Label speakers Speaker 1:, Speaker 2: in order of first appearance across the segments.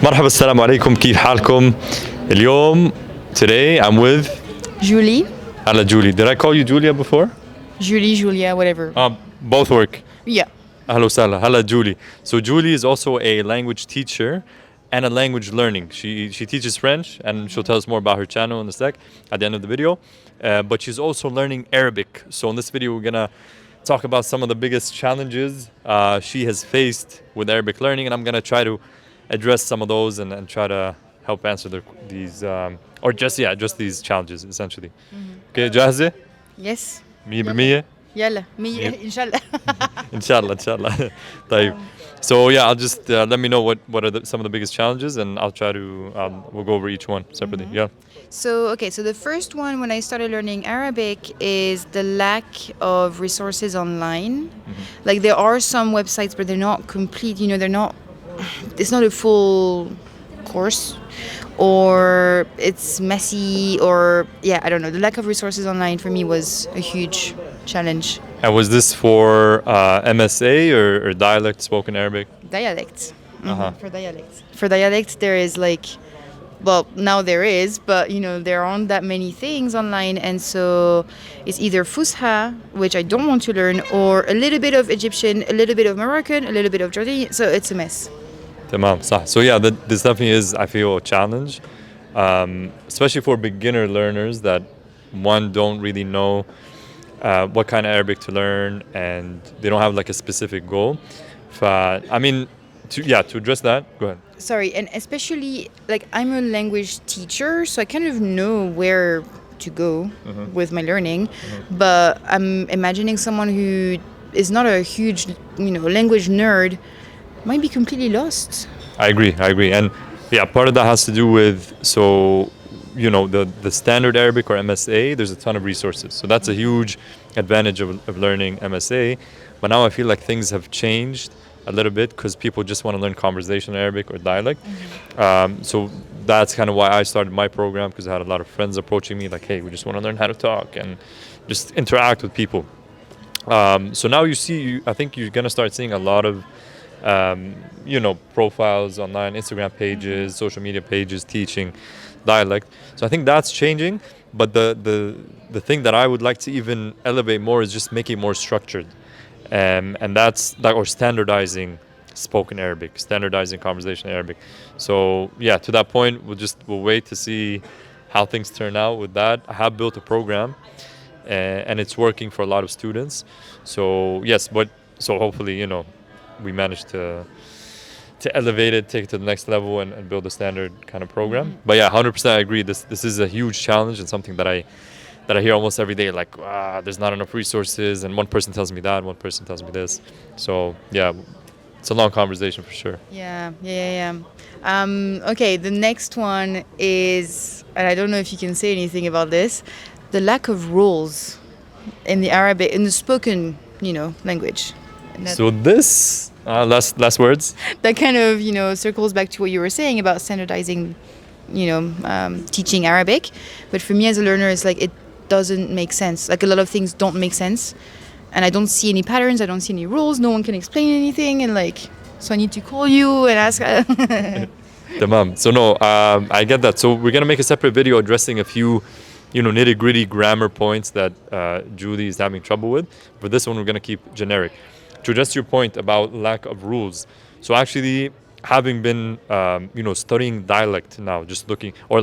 Speaker 1: مرحبا السلام عليكم كيف حالكم اليوم today I'm with
Speaker 2: Julie,
Speaker 1: Hala Julie. Did I call you Julia before?
Speaker 2: Julie, Julia, whatever.
Speaker 1: Both work.
Speaker 2: Yeah.
Speaker 1: Hello Sala. Hala Julie. So Julie is also a language teacher and a language learning. She teaches French and she'll tell us more about her channel in a sec at the end of the video. But she's also learning Arabic. So in this video we're gonna talk about some of the biggest challenges she has faced with Arabic learning, and I'm gonna try to address some of those and try to help answer these or just these challenges essentially. Okay, جاهزة؟
Speaker 2: Yes.
Speaker 1: 100%.
Speaker 2: يلا 100 إن شاء الله.
Speaker 1: Inshallah. طيب. So yeah, I'll just let me know what are some of the biggest challenges, and I'll try to we'll go over each one separately. Yeah.
Speaker 2: So the first one when I started learning Arabic is the lack of resources online. Like there are some websites, but they're not complete. It's not a full course, or it's messy, or I don't know. The lack of resources online for me was a huge challenge.
Speaker 1: And was this for MSA or dialect spoken Arabic?
Speaker 2: Dialects.
Speaker 1: Uh-huh.
Speaker 2: For dialects, there is now there is, but there aren't that many things online, and so it's either Fusha, which I don't want to learn, or a little bit of Egyptian, a little bit of Moroccan, a little bit of Jordanian, so it's a mess.
Speaker 1: Tamam, صح. So yeah, this definitely is, I feel, a challenge, especially for beginner learners that don't really know what kind of Arabic to learn, and they don't have like a specific goal. To address that, go ahead.
Speaker 2: Sorry, and especially I'm a language teacher, so I kind of know where to go with my learning, but I'm imagining someone who is not a huge, language nerd might be completely lost.
Speaker 1: I agree. And part of that has to do with, the standard Arabic or MSA, there's a ton of resources. So that's a huge advantage of learning MSA. But now I feel like things have changed a little bit because people just want to learn conversational Arabic or dialect. So that's kind of why I started my program, because I had a lot of friends approaching me like, hey, we just want to learn how to talk and just interact with people. So now I think you're going to start seeing a lot of profiles online, Instagram pages, social media pages teaching dialect. So I think that's changing, but the thing that I would like to even elevate more is just make it more structured, and that's or standardizing spoken Arabic, standardizing conversational Arabic. So to that point, we'll wait to see how things turn out with that. I have built a program, and it's working for a lot of students. So hopefully we managed to elevate it, take it to the next level, and build a standard kind of program. But 100% I agree. This is a huge challenge, and something that I hear almost every day. Like, there's not enough resources, and one person tells me that, one person tells me this. So it's a long conversation for sure.
Speaker 2: Yeah. Okay, the next one is, and I don't know if you can say anything about this, the lack of rules in the spoken, language.
Speaker 1: So this last words.
Speaker 2: That kind of circles back to what you were saying about standardizing, teaching Arabic. But for me as a learner, it's like it doesn't make sense. Like a lot of things don't make sense, and I don't see any patterns. I don't see any rules. No one can explain anything, and so I need to call you and ask.
Speaker 1: Tamam. So no, I get that. So we're gonna make a separate video addressing a few nitty-gritty grammar points that Julie is having trouble with. For this one, we're gonna keep generic. To address your point about lack of rules, so actually having been studying dialect now, just looking, or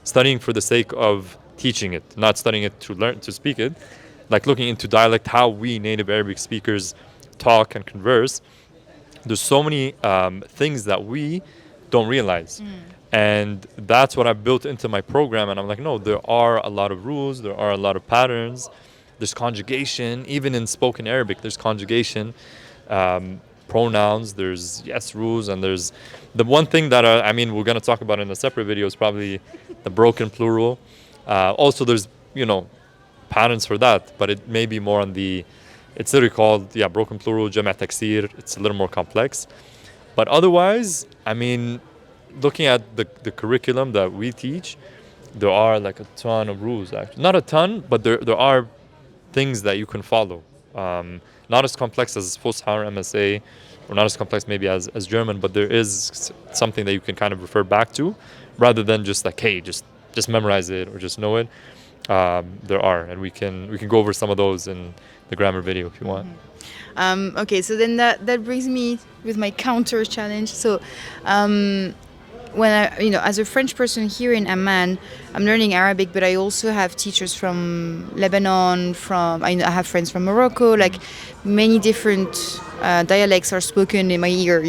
Speaker 1: studying for the sake of teaching it, not studying it to learn to speak it, looking into dialect, how we native Arabic speakers talk and converse, there's so many things that we don't realize. And that's what I've built into my program, and I'm like, no, there are a lot of rules, there are a lot of patterns. There's conjugation, even in spoken Arabic, there's conjugation, pronouns, there's rules, and there's the one thing that we're going to talk about in a separate video is probably the broken plural. Also, there's, patterns for that, but it may be more on it's literally called, broken plural, jama' taksir. It's a little more complex. But otherwise, looking at the curriculum that we teach, there are a ton of rules, actually. Not a ton, but there are things that you can follow. Not as complex as Fusha or MSA. or not as complex maybe as German, but there is something that you can kind of refer back to, rather than just like, hey, just memorize it or just know it. There are, and we can go over some of those in the grammar video if you want.
Speaker 2: Okay, so then that brings me with my counter challenge. So when as a French person here in Amman, I'm learning Arabic, but I also have teachers from Lebanon, I have friends from Morocco, like many different dialects are spoken in my ear,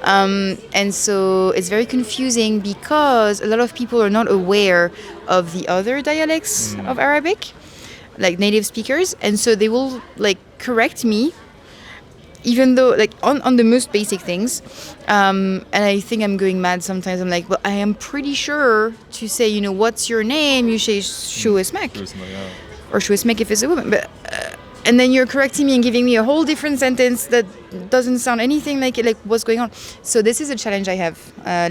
Speaker 2: and so it's very confusing because a lot of people are not aware of the other dialects of Arabic, like native speakers, and so they will like correct me even though like on the most basic things, and I think I'm going mad sometimes. I'm like, well, I am pretty sure to say, what's your name? You say Shu Esmek, or Shu Esmek if it's a woman, but and then you're correcting me and giving me a whole different sentence that doesn't sound anything like what's going on. So this is a challenge I have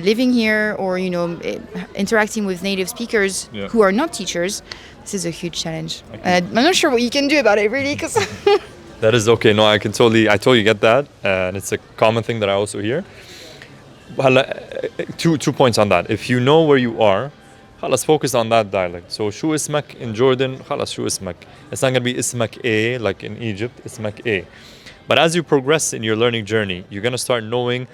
Speaker 2: living here, or interacting with native speakers who are not teachers. This is a huge challenge. I'm not sure what you can do about it, really, because.
Speaker 1: That is okay. No, I totally get that, and it's a common thing that I also hear. Two points on that. If you know where you are, let's focus on that dialect. So Shu Ismak in Jordan, Shu Ismak. It's not going to be Ismak A like in Egypt, Ismak A. But as you progress in your learning journey, you're going to start knowing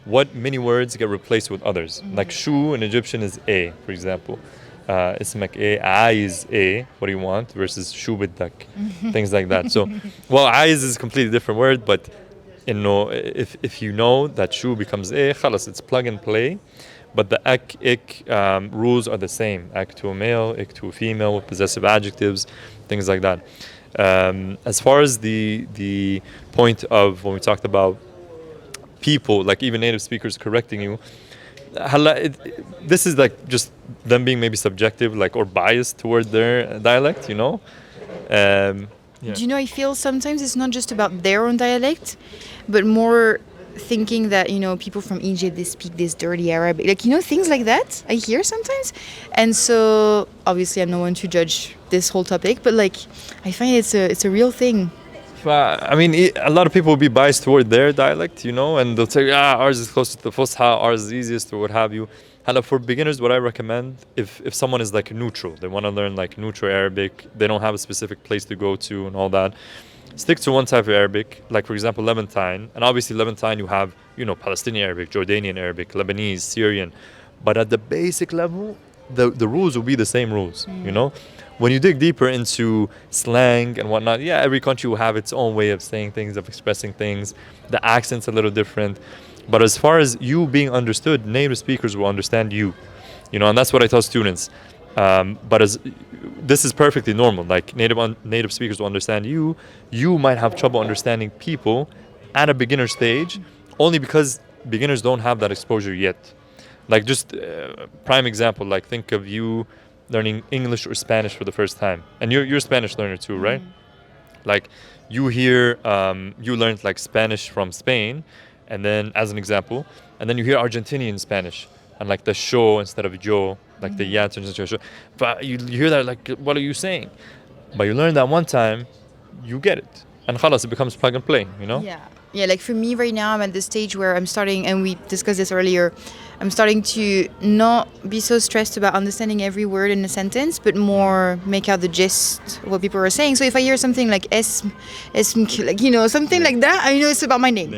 Speaker 1: what many words get replaced with others. Like Shu in Egyptian is A, for example. Ismak A, Aiz A, what do you want, versus Shu Biddak, things like that. So, well, Aiz is a completely different word, but if you know that Shu becomes A, khalas, it's plug and play. But the ek, ik rules are the same. Ek to a male, ik to a female, with possessive adjectives, things like that. As far as the point of when we talked about people, like even native speakers correcting you, this is like just them being maybe subjective, like, or biased toward their dialect, Yeah.
Speaker 2: Do I feel sometimes it's not just about their own dialect, but more thinking that, people from Egypt, they speak this dirty Arabic. Like, things like that I hear sometimes. And so, obviously, I'm no one to judge this whole topic, but, like, I find it's a real thing.
Speaker 1: I mean, a lot of people will be biased toward their dialect, and they'll say, ours is closest to the Fusha, ours is easiest, or what have you. For beginners, what I recommend, if someone is like neutral, they want to learn like neutral Arabic, they don't have a specific place to go to and all that, stick to one type of Arabic, like for example Levantine. And obviously Levantine you have, Palestinian Arabic, Jordanian Arabic, Lebanese, Syrian. But at the basic level, the rules will be the same rules, When you dig deeper into slang and whatnot, every country will have its own way of saying things, of expressing things. The accent's a little different. But as far as you being understood, native speakers will understand you, and that's what I tell students. But this is perfectly normal. Like native speakers will understand you. You might have trouble understanding people at a beginner stage, only because beginners don't have that exposure yet. Like just prime example, like think of you learning English or Spanish for the first time, and you're a Spanish learner too, right? Like you hear, you learned like Spanish from Spain. And then, as an example, and then you hear Argentinian Spanish, and like the show instead of yo, like the ya turns into a show. But you hear that, like, what are you saying? But you learn that one time, you get it. And khalas, it becomes plug and play,
Speaker 2: Yeah, like for me right now, I'm at the stage where I'm starting, and we discussed this earlier, I'm starting to not be so stressed about understanding every word in a sentence, but more make out the gist of what people are saying. So if I hear something like like, something like that, I know it's about my name.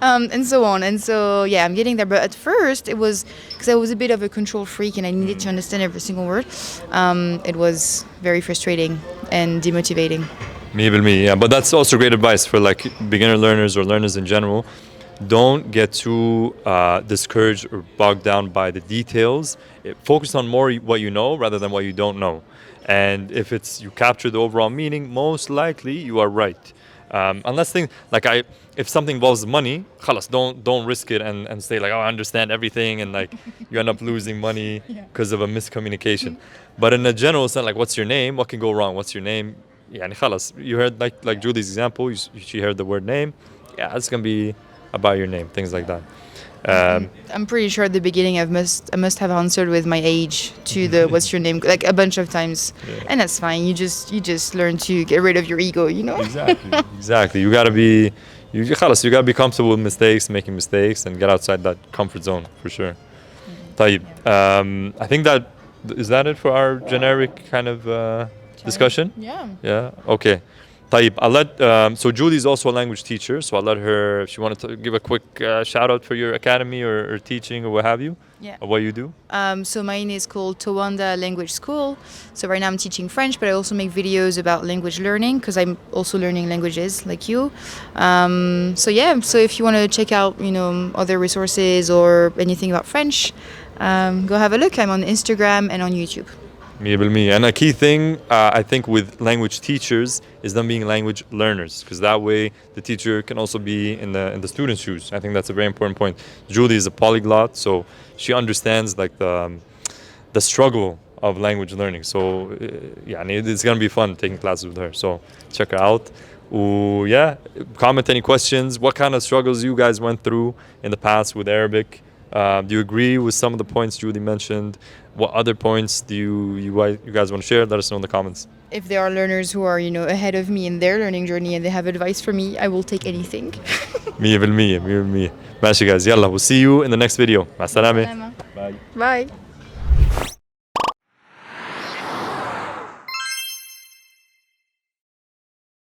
Speaker 2: And so on. And so, I'm getting there. But at first, it was, because I was a bit of a control freak and I needed to understand every single word. It was very frustrating and demotivating.
Speaker 1: Yeah, but that's also great advice for like beginner learners or learners in general. Don't get too discouraged or bogged down by the details. Focus on more what you know rather than what you don't know. And if you capture the overall meaning, most likely you are right. Unless if something involves money, khalas, don't risk it and say like, I understand everything, and like you end up losing money because of a miscommunication. But in a general sense, like, what's your name? What can go wrong? What's your name? Yeah, khalas. You heard like Julie's example. She heard the word name. Yeah, it's gonna be about your name, things like that.
Speaker 2: I'm pretty sure at the beginning I must have answered with my age to the what's your name, like a bunch of times, and that's fine. You just learn to get rid of your ego,
Speaker 1: Exactly. You gotta be خلاص you gotta be comfortable with mistakes, making mistakes, and get outside that comfort zone for sure. طيب, I think that is that it for our generic kind of discussion?
Speaker 2: Yeah.
Speaker 1: Yeah. Okay. طيب, I'll let so Julie's also a language teacher, so I'll let her if she wanted to give a quick shout out for your academy or teaching or what have you.
Speaker 2: Yeah.
Speaker 1: Or what you do.
Speaker 2: So mine is called Towanda Language School. So right now I'm teaching French, but I also make videos about language learning because I'm also learning languages like you. So yeah, so if you want to check out, other resources or anything about French, go have a look. I'm on Instagram and on YouTube.
Speaker 1: 100%. And a key thing, I think, with language teachers is them being language learners, because that way the teacher can also be in the student's shoes. I think that's a very important point. Julie is a polyglot, so she understands like the struggle of language learning. So yeah, and it's gonna be fun taking classes with her. So check her out. Yeah, comment any questions. What kind of struggles you guys went through in the past with Arabic? Do you agree with some of the points Julie mentioned? What other points do you guys want to share? Let us know in the comments.
Speaker 2: If there are learners who are, ahead of me in their learning journey and they have advice for me, I will take anything.
Speaker 1: 100%. ماشي guys, يلا, we'll see you in the next video. مع السلامة.
Speaker 2: Bye.